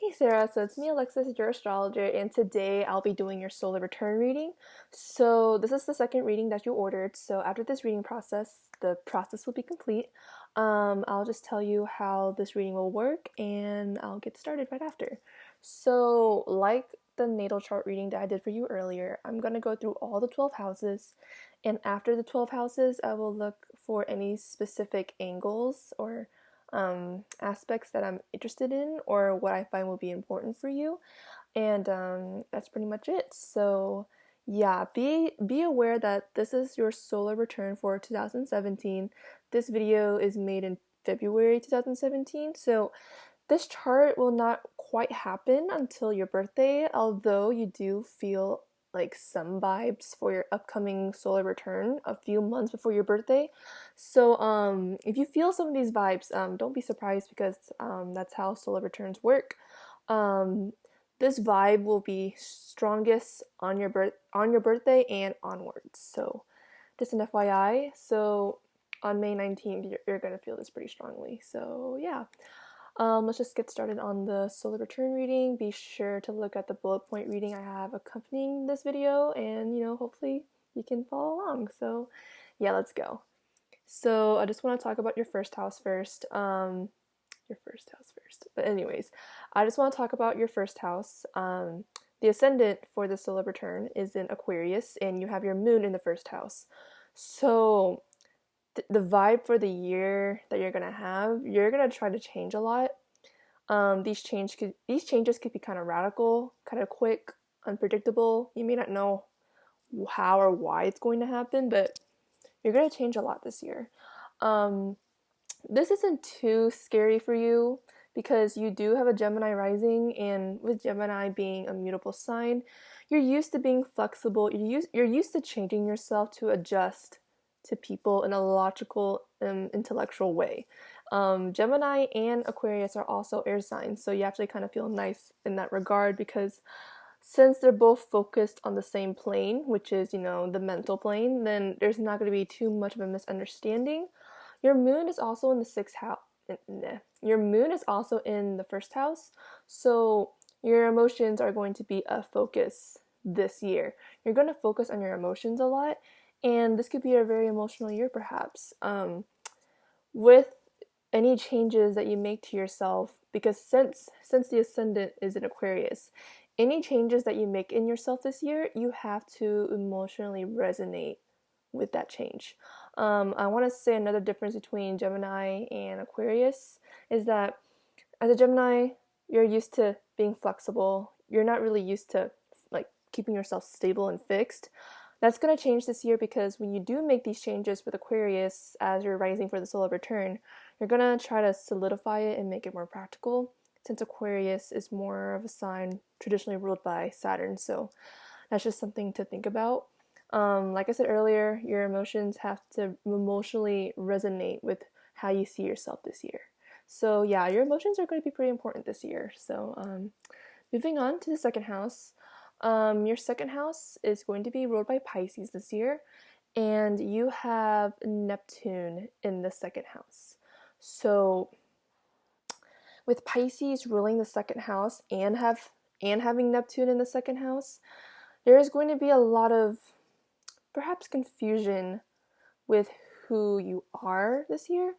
Hey Sarah, so it's me Alexis, your astrologer, and today I'll be doing your solar return reading. So this is the second reading that you ordered. So after this reading process, the process will be complete. I'll just tell you how this reading will work, and I'll get started right after. So like the natal chart reading that I did for you earlier, I'm gonna go through all the 12 houses, and after the 12 houses, I will look for any specific angles or aspects that I'm interested in or what I find will be important for you. And that's pretty much it. So yeah, be aware that this is your solar return for 2017. This video is made in February 2017. So this chart will not quite happen until your birthday, although you do feel like some vibes for your upcoming solar return a few months before your birthday. So if you feel some of these vibes, don't be surprised because that's how solar returns work. Um, this vibe will be strongest on your birthday and onwards. So just an FYI. So on May 19th, you're gonna feel this pretty strongly. So yeah. Let's just get started on the solar return reading. Be sure to look at the bullet point reading I have accompanying this video, and hopefully you can follow along. So, yeah, let's go. So, I just want to talk about your first house first. Your first house first. But, anyways, I just want to talk about your first house. The ascendant for the solar return is in Aquarius, and you have your moon in the first house. So, the vibe for the year that you're gonna try to change a lot. These changes could be kind of radical, kind of quick, unpredictable. You may not know how or why it's going to happen, but you're gonna change a lot this year. Um, this isn't too scary for you because you do have a Gemini rising, and with Gemini being a mutable sign, you're used to being flexible. You're used to changing yourself to adjust to people in a logical, intellectual way. Gemini and Aquarius are also air signs, so you actually kind of feel nice in that regard because since they're both focused on the same plane, which is, the mental plane, then there's not going to be too much of a misunderstanding. Your moon is also in the sixth house. Your moon is also in the first house, so your emotions are going to be a focus this year. You're going to focus on your emotions a lot, and this could be a very emotional year, perhaps. With any changes that you make to yourself, because since the ascendant is in Aquarius, any changes that you make in yourself this year, you have to emotionally resonate with that change. I want to say another difference between Gemini and Aquarius is that as a Gemini, you're used to being flexible. You're not really used to like keeping yourself stable and fixed. That's going to change this year because when you do make these changes with Aquarius as you're rising for the solar return, you're going to try to solidify it and make it more practical since Aquarius is more of a sign traditionally ruled by Saturn. So that's just something to think about. Like I said earlier, your emotions have to emotionally resonate with how you see yourself this year. So yeah, your emotions are going to be pretty important this year. So moving on to the second house. Your second house is going to be ruled by Pisces this year, and you have Neptune in the second house. So with Pisces ruling the second house and having Neptune in the second house, there is going to be a lot of perhaps confusion with who you are this year.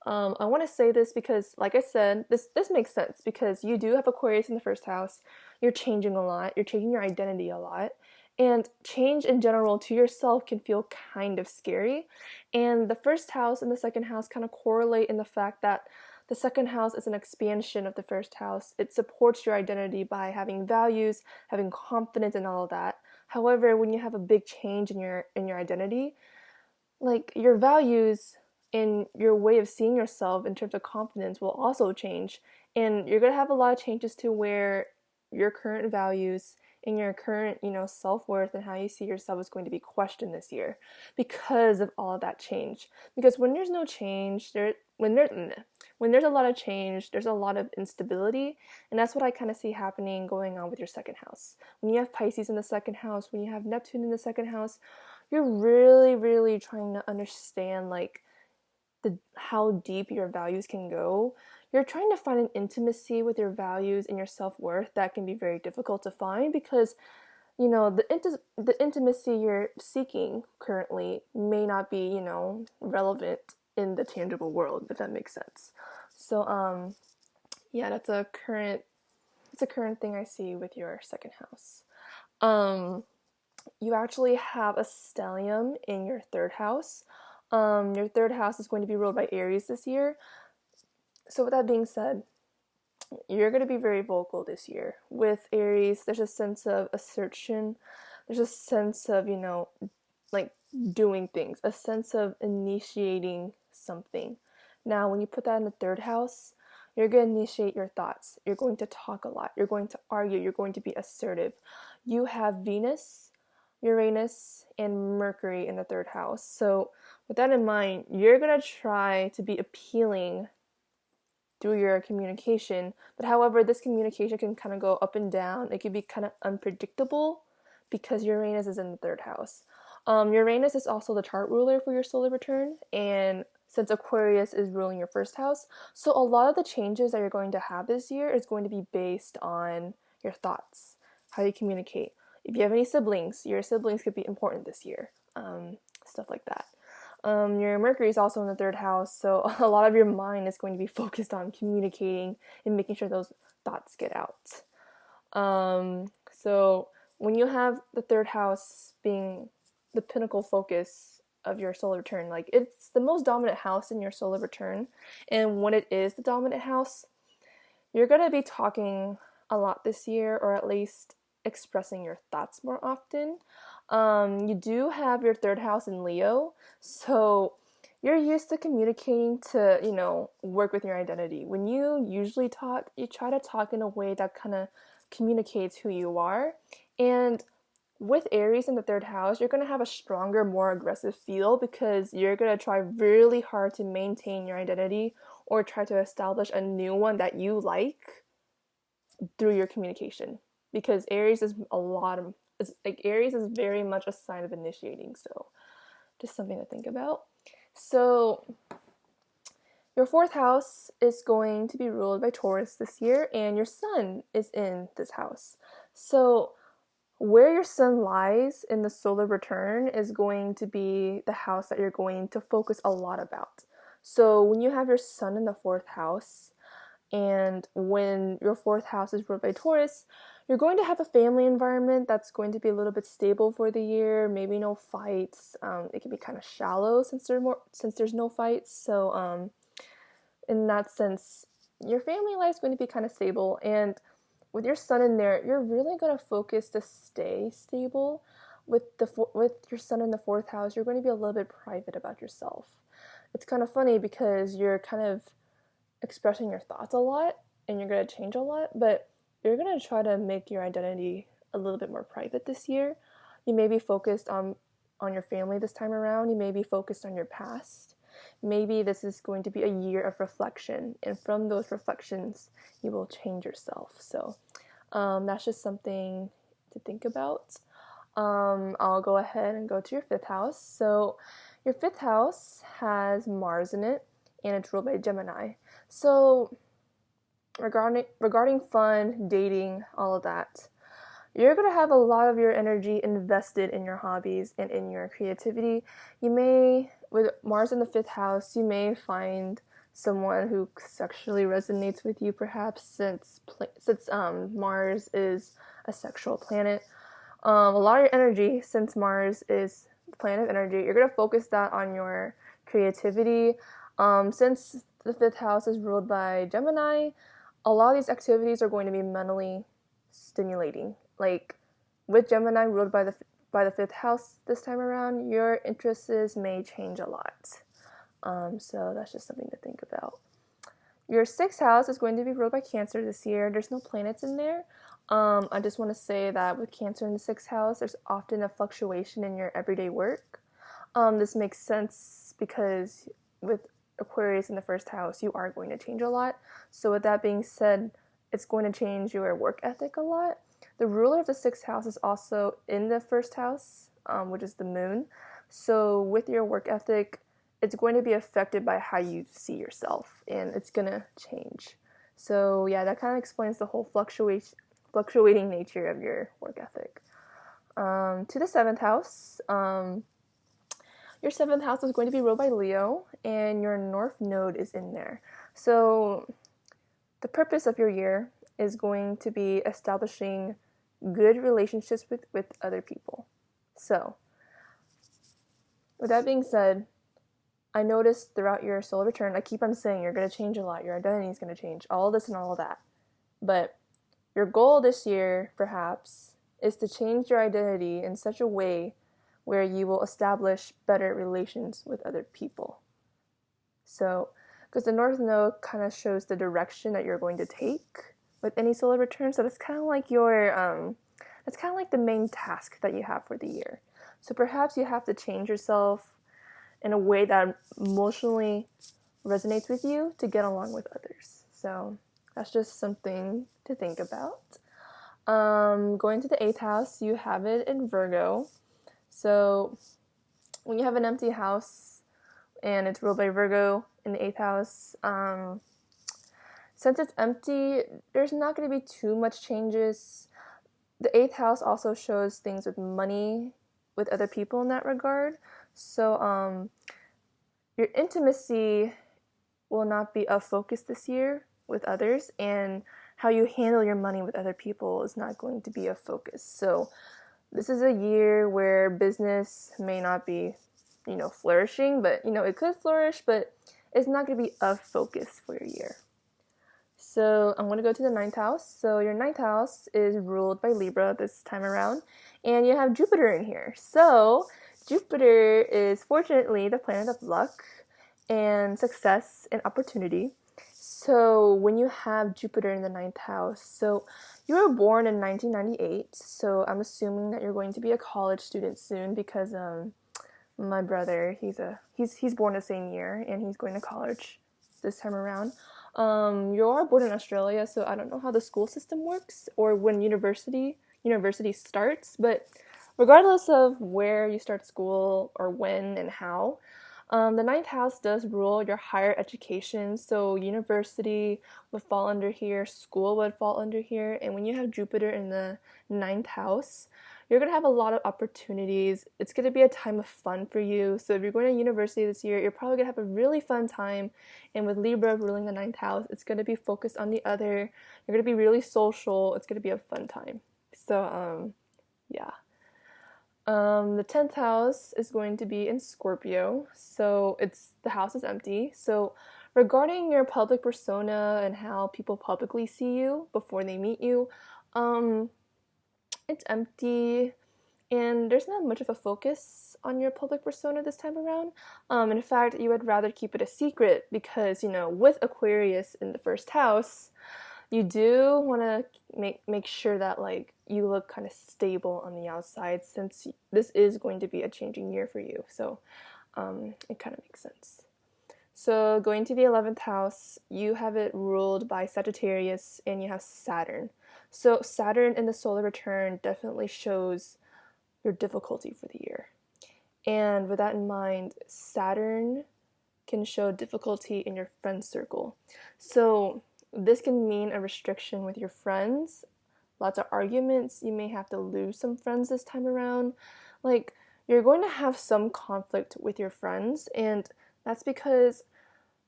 I want to say this because, like I said, this makes sense because you do have Aquarius in the first house. You're changing a lot. You're changing your identity a lot. And change in general to yourself can feel kind of scary. And the first house and the second house kind of correlate in the fact that the second house is an expansion of the first house. It supports your identity by having values, having confidence, and all of that. However, when you have a big change in your identity, like your values and your way of seeing yourself in terms of confidence will also change, and you're going to have a lot of changes to where your current values and your current self-worth and how you see yourself is going to be questioned this year because of all of that change. Because when there's no change, when there's a lot of change, there's a lot of instability, and that's what I kind of see happening going on with your second house. When you have Pisces in the second house, when you have Neptune in the second house, you're really, really trying to understand like how deep your values can go. you're trying to find an intimacy with your values and your self-worth that can be very difficult to find because the intimacy you're seeking currently may not be, relevant in the tangible world, if that makes sense. So yeah, it's a current thing I see with your second house. You actually have a stellium in your third house. Your third house is going to be ruled by Aries this year. So with that being said, you're going to be very vocal this year. With Aries, there's a sense of assertion. There's a sense of, like doing things, a sense of initiating something. Now, when you put that in the third house, you're going to initiate your thoughts. You're going to talk a lot. You're going to argue. You're going to be assertive. You have Venus, Uranus, and Mercury in the third house. So, with that in mind, you're going to try to be appealing through your communication. But however, this communication can kind of go up and down. It can be kind of unpredictable because Uranus is in the third house. Uranus is also the chart ruler for your solar return, and since Aquarius is ruling your first house, so a lot of the changes that you're going to have this year is going to be based on your thoughts, how you communicate. If you have any siblings, your siblings could be important this year, stuff like that. Your Mercury is also in the third house, so a lot of your mind is going to be focused on communicating and making sure those thoughts get out. So when you have the third house being the pinnacle focus of your solar return, like it's the most dominant house in your solar return, and when it is the dominant house, you're going to be talking a lot this year, or at least expressing your thoughts more often. You do have your third house in Leo, so you're used to communicating to, work with your identity. When you usually talk, you try to talk in a way that kind of communicates who you are. And with Aries in the third house, you're going to have a stronger, more aggressive feel because you're going to try really hard to maintain your identity or try to establish a new one that you like through your communication. Because Aries is Aries is very much a sign of initiating, so just something to think about. So your fourth house is going to be ruled by Taurus this year, and your sun is in this house. So where your sun lies in the solar return is going to be the house that you're going to focus a lot about. So when you have your sun in the fourth house, and when your fourth house is ruled by Taurus, you're going to have a family environment that's going to be a little bit stable for the year. Maybe no fights. It can be kind of shallow since there's no fights. So in that sense, your family life is going to be kind of stable. And with your sun in there, you're really going to focus to stay stable. With your sun in the fourth house, you're going to be a little bit private about yourself. It's kind of funny because you're kind of expressing your thoughts a lot and you're going to change a lot, but you're going to try to make your identity a little bit more private this year. You may be focused on your family this time around. You may be focused on your past. Maybe this is going to be a year of reflection, and from those reflections, you will change yourself. So that's just something to think about. I'll go ahead and go to your fifth house. So your fifth house has Mars in it, and it's ruled by Gemini. So regarding fun, dating, all of that, you're going to have a lot of your energy invested in your hobbies and in your creativity. You may, with Mars in the fifth house, you may find someone who sexually resonates with you, perhaps, since Mars is a sexual planet. A lot of your energy, since Mars is the planet of energy, you're going to focus that on your creativity. Since the fifth house is ruled by Gemini, a lot of these activities are going to be mentally stimulating. Like with Gemini ruled by the fifth house this time around, your interests may change a lot. So that's just something to think about. Your sixth house is going to be ruled by Cancer this year. There's no planets in there. I just want to say that with Cancer in the sixth house, there's often a fluctuation in your everyday work. This makes sense because with Aquarius in the first house, you are going to change a lot. So with that being said, it's going to change your work ethic a lot. The ruler of the sixth house is also in the first house, which is the moon. So with your work ethic, it's going to be affected by how you see yourself, and it's going to change. So yeah, that kind of explains the whole fluctuating nature of your work ethic. To the seventh house, your seventh house is going to be ruled by Leo, and your north node is in there. So the purpose of your year is going to be establishing good relationships with other people. So, with that being said, I noticed throughout your solar return, I keep on saying you're going to change a lot, your identity is going to change, all this and all of that. But your goal this year, perhaps, is to change your identity in such a way where you will establish better relations with other people. So, because the North Node kind of shows the direction that you're going to take with any solar return, so that's kind of like that's kind of like the main task that you have for the year. So perhaps you have to change yourself in a way that emotionally resonates with you to get along with others. So that's just something to think about. Going to the 8th house, you have it in Virgo. So when you have an empty house and it's ruled by Virgo in the 8th house, since it's empty, there's not going to be too much changes. The 8th house also shows things with money, with other people in that regard. So your intimacy will not be a focus this year with others, and how you handle your money with other people is not going to be a focus. So this is a year where business may not be, flourishing, but, it could flourish, but it's not going to be a focus for your year. So I'm going to go to the 9th house. So your 9th house is ruled by Libra this time around, and you have Jupiter in here. So Jupiter is fortunately the planet of luck and success and opportunity. So when you have Jupiter in the 9th house, so you were born in 1998, so I'm assuming that you're going to be a college student soon, because my brother, he's born the same year and he's going to college this time around. You are born in Australia, so I don't know how the school system works or when university starts, but regardless of where you start school or when and how, the 9th house does rule your higher education, so university would fall under here, school would fall under here, and when you have Jupiter in the 9th house, you're going to have a lot of opportunities. It's going to be a time of fun for you. So if you're going to university this year, you're probably going to have a really fun time. And with Libra ruling the 9th house, it's going to be focused on the other. You're going to be really social. It's going to be a fun time. So, yeah. The 10th house is going to be in Scorpio. So the house is empty. So regarding your public persona and how people publicly see you before they meet you, it's empty, and there's not much of a focus on your public persona this time around. In fact, you would rather keep it a secret because, with Aquarius in the 1st house, you do want to make sure that, you look kind of stable on the outside, since this is going to be a changing year for you. So, it kind of makes sense. So, going to the 11th house, you have it ruled by Sagittarius, and you have Saturn. So Saturn in the solar return definitely shows your difficulty for the year. And with that in mind, Saturn can show difficulty in your friend circle. So this can mean a restriction with your friends, lots of arguments. You may have to lose some friends this time around. You're going to have some conflict with your friends, and that's because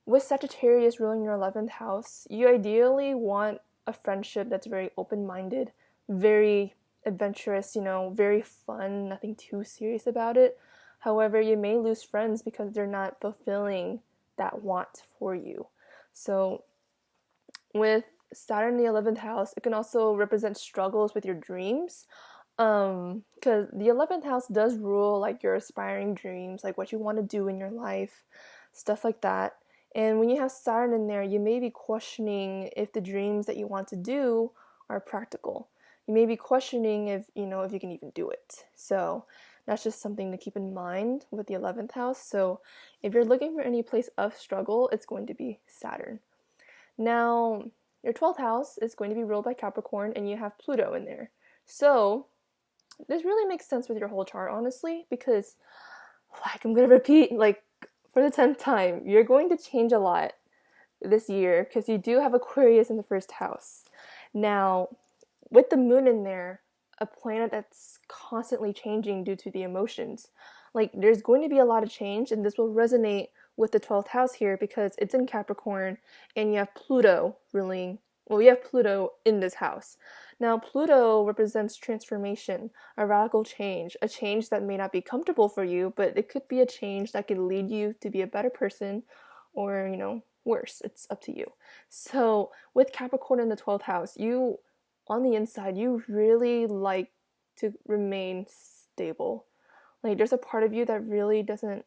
with Sagittarius ruling your 11th house, you ideally want a friendship that's very open-minded, very adventurous, very fun, nothing too serious about it. However, you may lose friends because they're not fulfilling that want for you. So with Saturn in the 11th house, it can also represent struggles with your dreams, because the 11th house does rule your aspiring dreams, what you want to do in your life, stuff like that. And when you have Saturn in there, you may be questioning if the dreams that you want to do are practical. You may be questioning if you can even do it. So that's just something to keep in mind with the 11th house. So if you're looking for any place of struggle, it's going to be Saturn. Now, your 12th house is going to be ruled by Capricorn, and you have Pluto in there. So this really makes sense with your whole chart, honestly, because, I'm going to repeat, for for the 10th time, you're going to change a lot this year because you do have Aquarius in the first house. Now, with the moon in there, a planet that's constantly changing due to the emotions, like there's going to be a lot of change, and this will resonate with the 12th house here because it's in Capricorn and you have Pluto ruling. Well, you have Pluto in this house. Now, Pluto represents transformation, a radical change, a change that may not be comfortable for you, but it could be a change that could lead you to be a better person or, worse. It's up to you. So, with Capricorn in the 12th house, you, on the inside, you really like to remain stable. Like, there's a part of you that really doesn't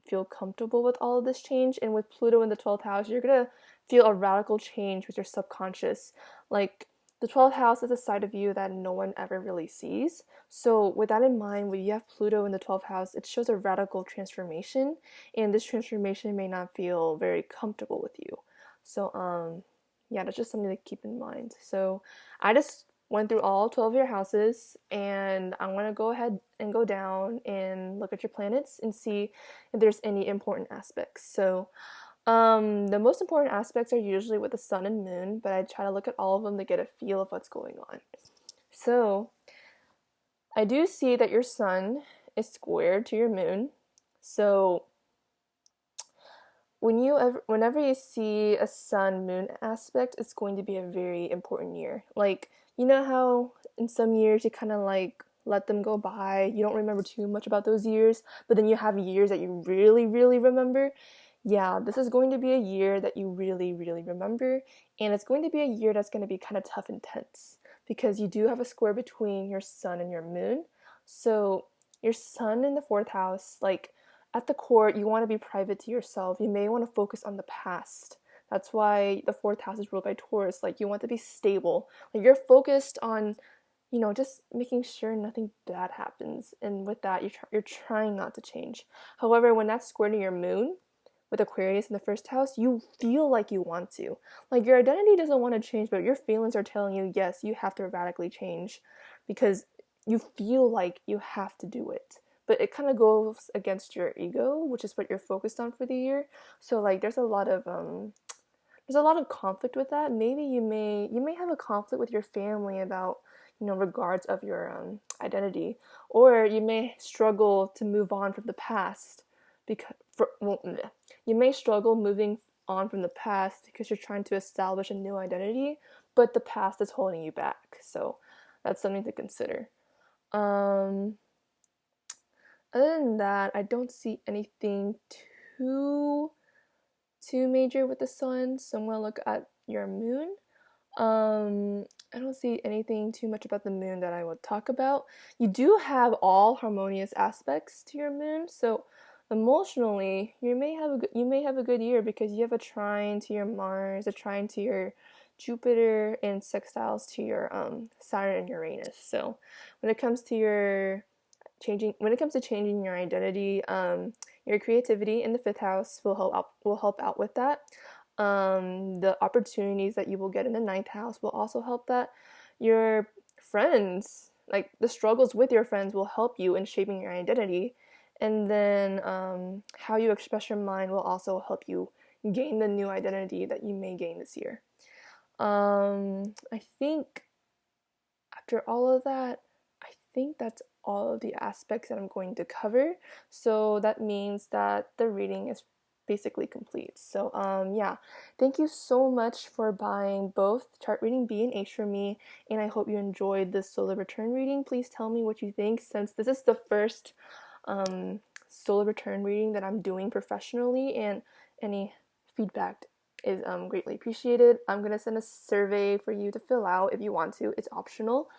feel comfortable with all of this change. And with Pluto in the 12th house, you're going to feel a radical change with your subconscious. Like, the 12th house is a side of you that no one ever really sees. So, with that in mind, when you have Pluto in the 12th house, it shows a radical transformation. And this transformation may not feel very comfortable with you. So, yeah, that's just something to keep in mind. So, I just went through all 12 of your houses, and I'm going to go ahead and go down and look at your planets and see if there's any important aspects. So, the most important aspects are usually with the sun and moon, but I try to look at all of them to get a feel of what's going on. So, I do see that your sun is squared to your moon. So, whenever you see a sun moon aspect, it's going to be a very important year. Like, you know how in some years you kind of like let them go by, you don't remember too much about those years, but then you have years that you really, really remember? Yeah, this is going to be a year that you really, really remember, and it's going to be a year that's going to be kind of tough and tense because you do have a square between your sun and your moon. So, your sun in the fourth house, like, at the core, you want to be private to yourself. You may want to focus on the past. That's why the fourth house is ruled by Taurus. Like, you want to be stable. Like, you're focused on, just making sure nothing bad happens. And with that, you're trying not to change. However, when that's squared to your moon with Aquarius in the first house, you feel like you want to. Like, your identity doesn't want to change, but your feelings are telling you, yes, you have to radically change because you feel like you have to do it. But it kind of goes against your ego, which is what you're focused on for the year. So, like, there's a lot of conflict with that. Maybe you may have a conflict with your family about regards of your identity, or you may struggle to move on from the past you may struggle moving on from the past because you're trying to establish a new identity, but the past is holding you back. So that's something to consider. Other than that, I don't see anything too major with the sun. So I'm gonna look at your moon. I don't see anything too much about the moon that I would talk about. You do have all harmonious aspects to your moon, so emotionally, you may have a good year because you have a trine to your Mars, a trine to your Jupiter, and sextiles to your Saturn and Uranus. So when it comes to changing your identity, your creativity in the fifth house will help out with that. The opportunities that you will get in the ninth house will also help that. Your friends, like the struggles with your friends, will help you in shaping your identity. And then how you express your mind will also help you gain the new identity that you may gain this year. I think after all of that, I think that's all of the aspects that I'm going to cover. So that means that the reading is basically complete. So yeah, thank you so much for buying both chart reading B and H from me, and I hope you enjoyed this solar return reading. Please tell me what you think, since this is the first solar return reading that I'm doing professionally, and any feedback is greatly appreciated. I'm gonna send a survey for you to fill out if you want to. It's optional.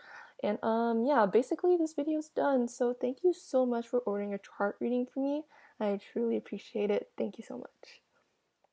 And yeah, basically this video is done. So thank you so much for ordering a chart reading from me. I truly appreciate it. Thank you so much.